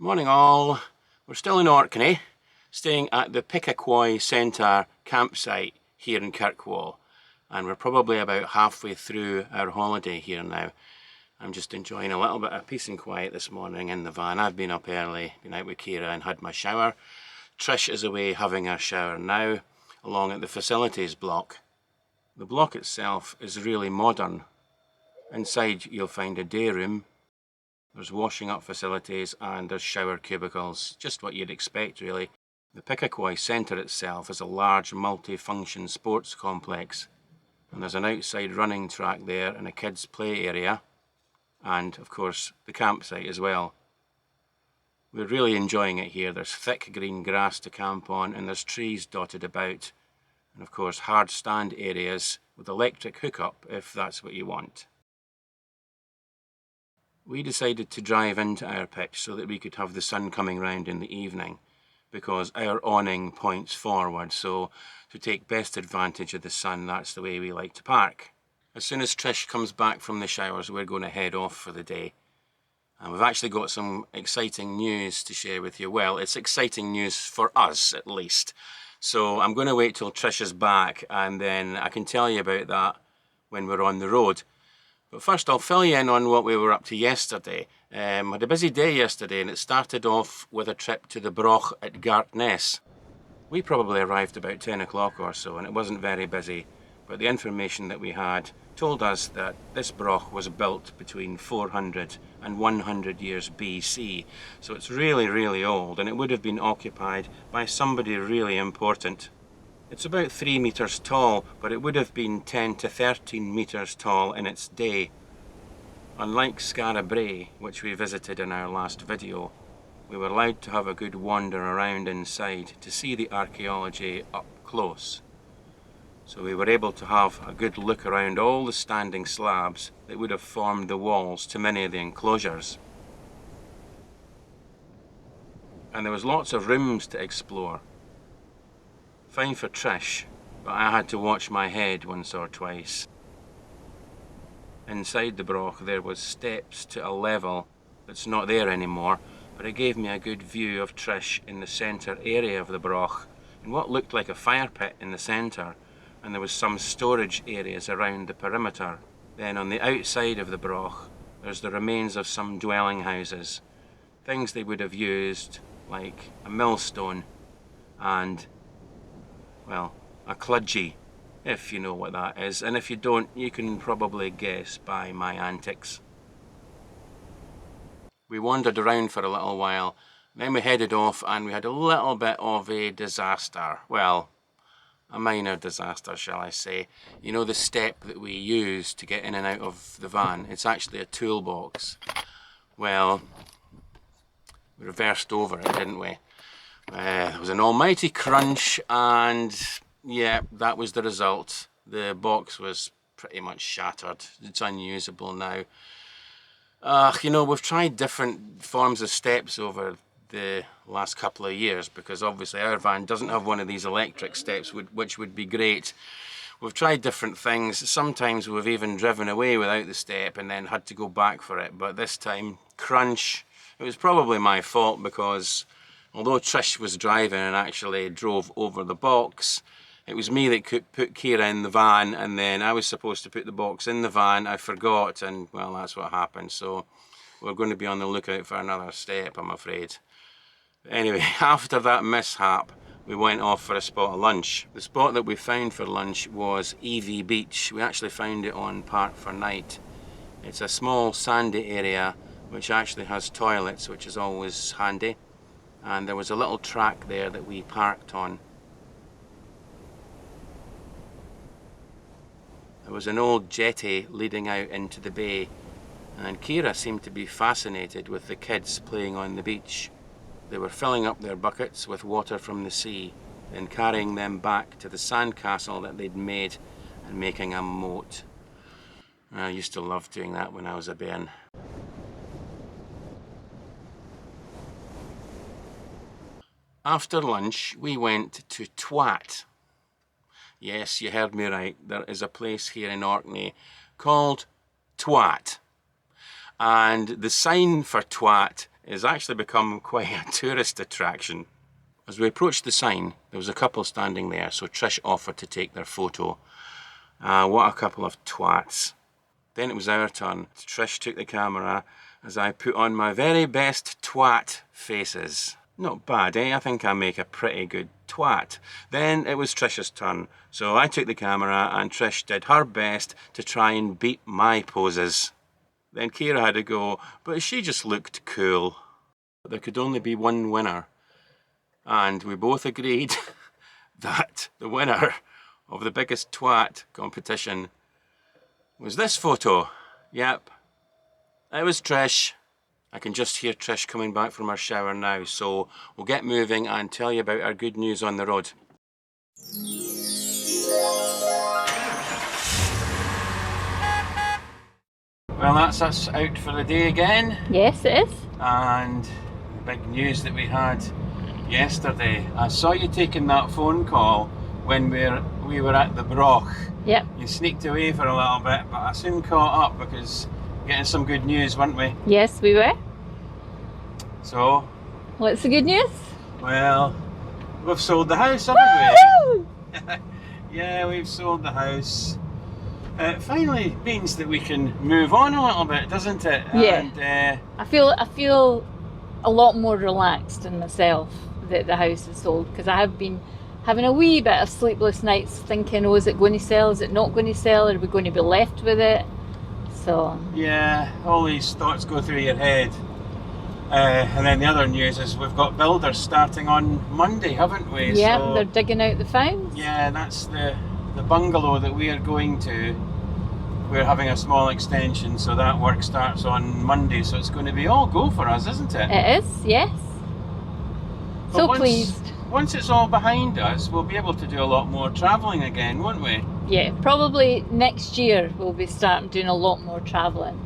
Morning all. We're still in Orkney, staying at the Picaquoy Centre campsite here in Kirkwall, and we're probably about halfway through our holiday here now. I'm just enjoying a little bit of peace and quiet this morning in the van. I've been up early, been out with Kira and had my shower. Trish is away having her shower now, along at the facilities block. The block itself is really modern. Inside you'll find a day room. There's washing up facilities and there's shower cubicles, just what you'd expect really. The Picaquoy Centre itself is a large multi-function sports complex, and there's an outside running track there and a kids' play area, and of course the campsite as well. We're really enjoying it here. There's thick green grass to camp on and there's trees dotted about, and of course hard stand areas with electric hookup if that's what you want. We decided to drive into our pitch so that we could have the sun coming round in the evening, because our awning points forward, so to take best advantage of the sun, that's the way we like to park. As soon as Trish comes back from the showers, we're going to head off for the day. And we've actually got some exciting news to share with you. Well, it's exciting news for us at least. So I'm going to wait till Trish is back and then I can tell you about that when we're on the road. But first I'll fill you in on what we were up to yesterday. Had a busy day yesterday and it started off with a trip to the Broch at Gartness. We probably arrived about 10 o'clock or so and it wasn't very busy, but the information that we had told us that this Broch was built between 400 and 100 years BC. So it's really old and it would have been occupied by somebody really important. It's about 3 metres tall, but it would have been 10 to 13 metres tall in its day. Unlike Skara Brae, which we visited in our last video, we were allowed to have a good wander around inside to see the archaeology up close. So we were able to have a good look around all the standing slabs that would have formed the walls to many of the enclosures. And there was lots of rooms to explore. Fine for Trish, but I had to watch my head once or twice. Inside the Broch there was steps to a level that's not there anymore, but it gave me a good view of Trish in the centre area of the Broch, in what looked like a fire pit in the centre, and there was some storage areas around the perimeter. Then on the outside of the Broch there's the remains of some dwelling houses, things they would have used, like a millstone and, well, a kludgie, if you know what that is, and if you don't, you can probably guess by my antics. We wandered around for a little while, then we headed off and we had a little bit of a disaster. Well, a minor disaster, shall I say. You know the step that we use to get in and out of the van? It's actually a toolbox. Well, we reversed over it, didn't we? There was an almighty crunch and yeah, that was the result. The box was pretty much shattered. It's unusable now. You know, we've tried different forms of steps over the last couple of years because obviously our van doesn't have one of these electric steps, which would be great. We've tried different things. Sometimes we've even driven away without the step and then had to go back for it. But this time, crunch. It was probably my fault because although Trish was driving and actually drove over the box, it was me that could put Kira in the van and then I was supposed to put the box in the van. I forgot and well, that's what happened. So we're going to be on the lookout for another step, I'm afraid. Anyway, after that mishap, we went off for a spot of lunch. The spot that we found for lunch was Evie Beach. We actually found it on Park for Night. It's a small sandy area which actually has toilets, which is always handy. And there was a little track there that we parked on. There was an old jetty leading out into the bay, and Kira seemed to be fascinated with the kids playing on the beach. They were filling up their buckets with water from the sea, then carrying them back to the sandcastle that they'd made and making a moat. I used to love doing that when I was a bairn. After lunch, we went to Twat. Yes, you heard me right. There is a place here in Orkney called Twat. And the sign for Twat has actually become quite a tourist attraction. As we approached the sign, there was a couple standing there, so Trish offered to take their photo. What a couple of twats. Then it was our turn. Trish took the camera as I put on my very best twat faces. Not bad, eh? I think I make a pretty good twat. Then it was Trish's turn, so I took the camera and Trish did her best to try and beat my poses. Then Kira had a go, but she just looked cool. But there could only be one winner, and we both agreed that the winner of the biggest twat competition was this photo. Yep, it was Trish. I can just hear Trish coming back from her shower now, so we'll get moving and tell you about our good news on the road. Well, that's us out for the day again. Yes, it is. And the big news that we had yesterday. I saw you taking that phone call when we were at the Broch. Yep. You sneaked away for a little bit, but I soon caught up because getting some good news, weren't we? Yes, we were. So? What's the good news? Well, we've sold the house, haven't we? Yeah, we've sold the house. It finally means that we can move on a little bit, doesn't it? Yeah. And, I feel a lot more relaxed in myself that the house is sold, because I have been having a wee bit of sleepless nights thinking, oh, is it going to sell? Is it not going to sell? Are we going to be left with it? So yeah, all these thoughts go through your head. And then the other news is we've got builders starting on Monday, haven't we? Yeah, so, they're digging out the founds. Yeah, that's the bungalow that we are going to. We're having a small extension, so that work starts on Monday, so it's going to be all go for us, isn't it? It is, yes. But So pleased. Once it's all behind us, we'll be able to do a lot more travelling again, won't we? Yeah, probably next year we'll be starting doing a lot more travelling.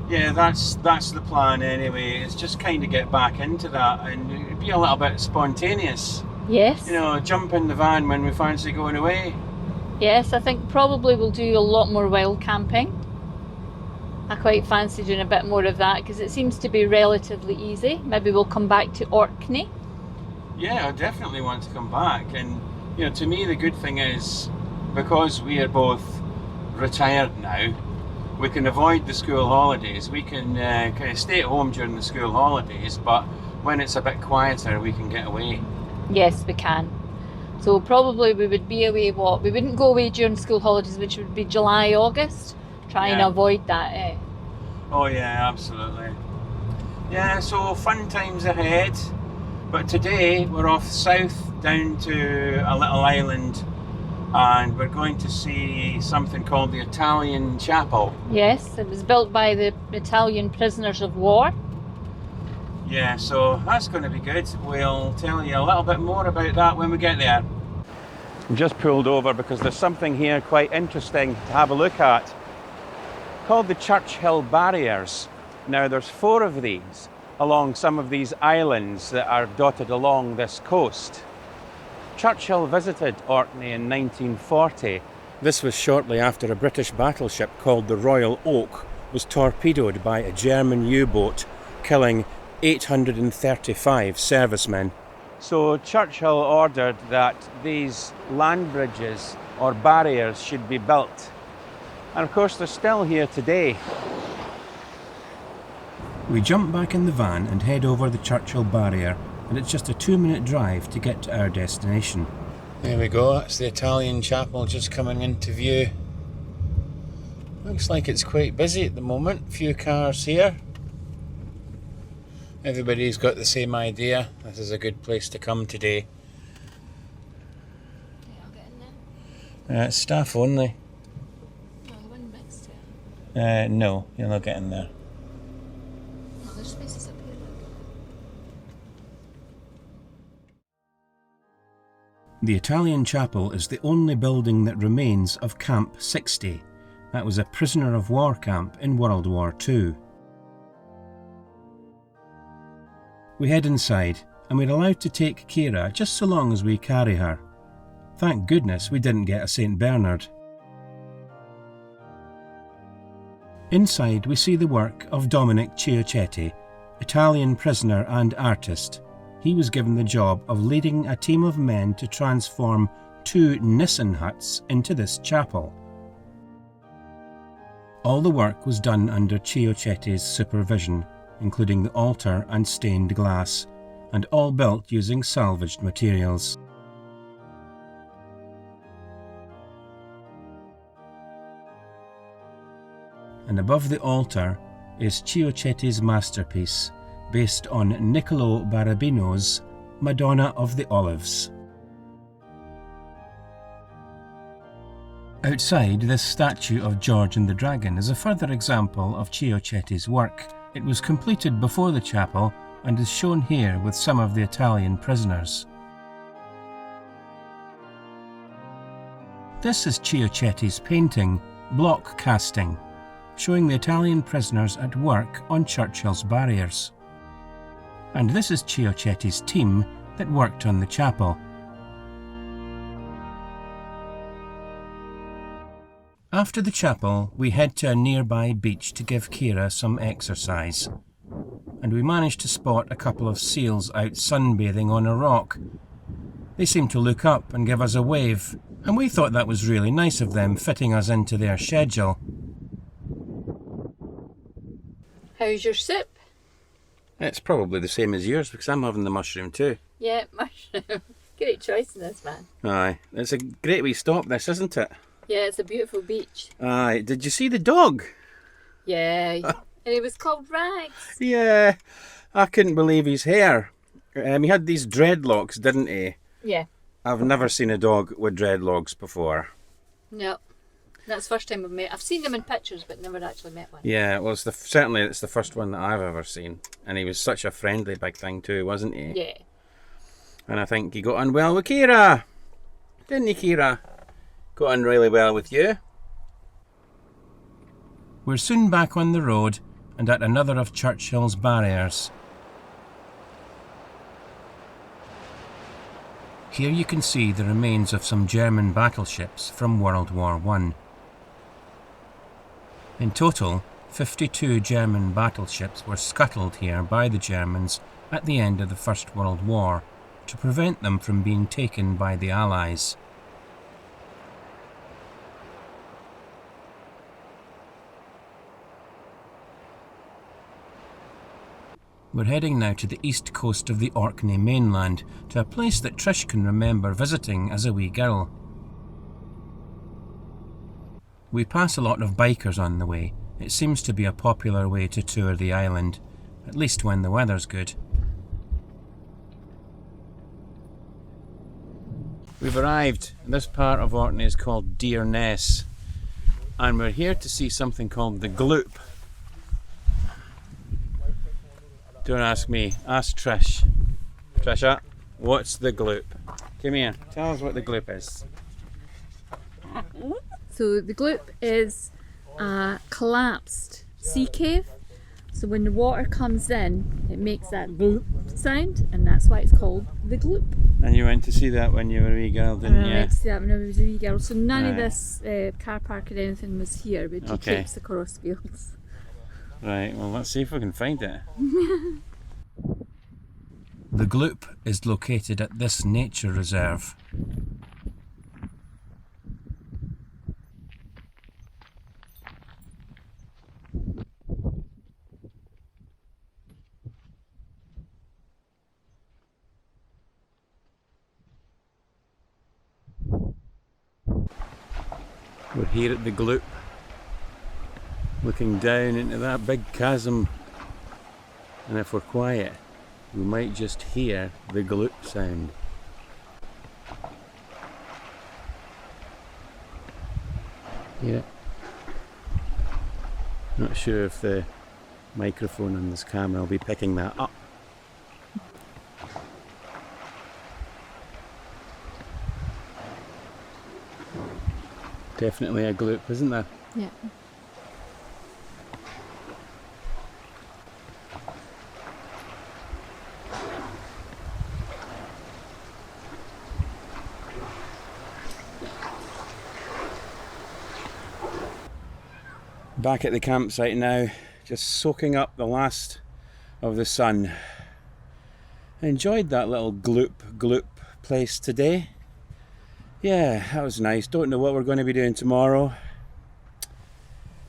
Yeah, that's the plan anyway. It's just kind of get back into that and be a little bit spontaneous. Yes. You know, jump in the van when we fancy going away. Yes, I think probably we'll do a lot more wild camping. I quite fancy doing a bit more of that because it seems to be relatively easy. Maybe we'll come back to Orkney. Yeah, I definitely want to come back. And, you know, to me the good thing is, because we are both retired now, we can avoid the school holidays. We can kind of stay at home during the school holidays, but when it's a bit quieter, we can get away. Yes, we can. So probably we would be away, we wouldn't go away during school holidays, which would be July, August. Try and avoid that, eh? Oh yeah, absolutely. Yeah, so fun times ahead. But today we're off south down to a little island, and we're going to see something called the Italian Chapel. Yes, it was built by the Italian prisoners of war. Yeah, so that's going to be good. We'll tell you a little bit more about that when we get there. We just pulled over because there's something here quite interesting to have a look at, called the Churchill Barriers. Now there's 4 of these along some of these islands that are dotted along this coast. Churchill visited Orkney in 1940. This was shortly after a British battleship called the Royal Oak was torpedoed by a German U-boat, killing 835 servicemen. So Churchill ordered that these land bridges or barriers should be built. And of course they're still here today. We jump back in the van and head over the Churchill Barrier, and it's just a 2-minute drive to get to our destination. There we go, that's the Italian Chapel just coming into view. Looks like it's quite busy at the moment, few cars here. Everybody's got the same idea, this is a good place to come today. Yeah, I'll get in there. It's staff only. No, the one next to it. No, you'll not get in there. Oh, there's spaces up here. The Italian Chapel is the only building that remains of Camp 60. That was a prisoner of war camp in World War II. We head inside, and we're allowed to take Kira just so long as we carry her. Thank goodness we didn't get a St. Bernard. Inside we see the work of Dominic Ciacchetti, Italian prisoner and artist, he was given the job of leading a team of men to transform 2 Nissen huts into this chapel. All the work was done under Ciacchetti's supervision, including the altar and stained glass, and all built using salvaged materials. And above the altar is Ciacchetti's masterpiece, based on Niccolò Barabino's Madonna of the Olives. Outside, this statue of George and the Dragon is a further example of Ciacchetti's work. It was completed before the chapel and is shown here with some of the Italian prisoners. This is Ciacchetti's painting, Block Casting, showing the Italian prisoners at work on Churchill's barriers. And this is Ciacchetti's team that worked on the chapel. After the chapel, we head to a nearby beach to give Kira some exercise. And we managed to spot a couple of seals out sunbathing on a rock. They seemed to look up and give us a wave, and we thought that was really nice of them, fitting us into their schedule. How's your soup? It's probably the same as yours because I'm having the mushroom too. Yeah, mushroom. Great choice in this, man. Aye, it's a great wee stop this, isn't it? Yeah, it's a beautiful beach. Aye, did you see the dog? Yeah, and he was called Rags. Yeah, I couldn't believe his hair. He had these dreadlocks, didn't he? Yeah. I've never seen a dog with dreadlocks before. No, that's the first time I've met. I've seen them in pictures, but never actually met one. Yeah, well, certainly it's the first one that I've ever seen. And he was such a friendly big thing too, wasn't he? Yeah. And I think he got on well with Kira. Didn't he, Kira? Got on really well with you. We're soon back on the road and at another of Churchill's barriers. Here you can see the remains of some German battleships from World War I. In total, 52 German battleships were scuttled here by the Germans at the end of the First World War to prevent them from being taken by the Allies. We're heading now to the east coast of the Orkney mainland, to a place that Trish can remember visiting as a wee girl. We pass a lot of bikers on the way. It seems to be a popular way to tour the island, at least when the weather's good. We've arrived. This part of Orkney is called Deer Ness, and we're here to see something called the Gloop. Don't ask me, ask Trish. Trisha, what's the Gloop? Come here, tell us what the Gloop is. So the Gloop is a collapsed sea cave. So when the water comes in, it makes that gloop sound, and that's why it's called the Gloop. And you went to see that when you were a wee girl, didn't you? I went to see that when I was a wee girl. So none of Right. this car park or anything was here, but it Okay. keeps across fields. Right, well let's see if we can find it. The Gloop is located at this nature reserve. We're here at the Gloop, looking down into that big chasm, and if we're quiet, we might just hear the Gloop sound. Hear it? Not sure if the microphone on this camera will be picking that up. Definitely a Gloop, isn't there? Yeah. Back at the campsite now, just soaking up the last of the sun. Enjoyed that little gloop place today. Yeah, that was nice. Don't know what we're going to be doing tomorrow.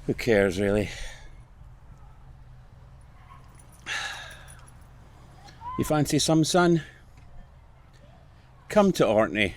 Who cares, really? You fancy some sun? Come to Orkney.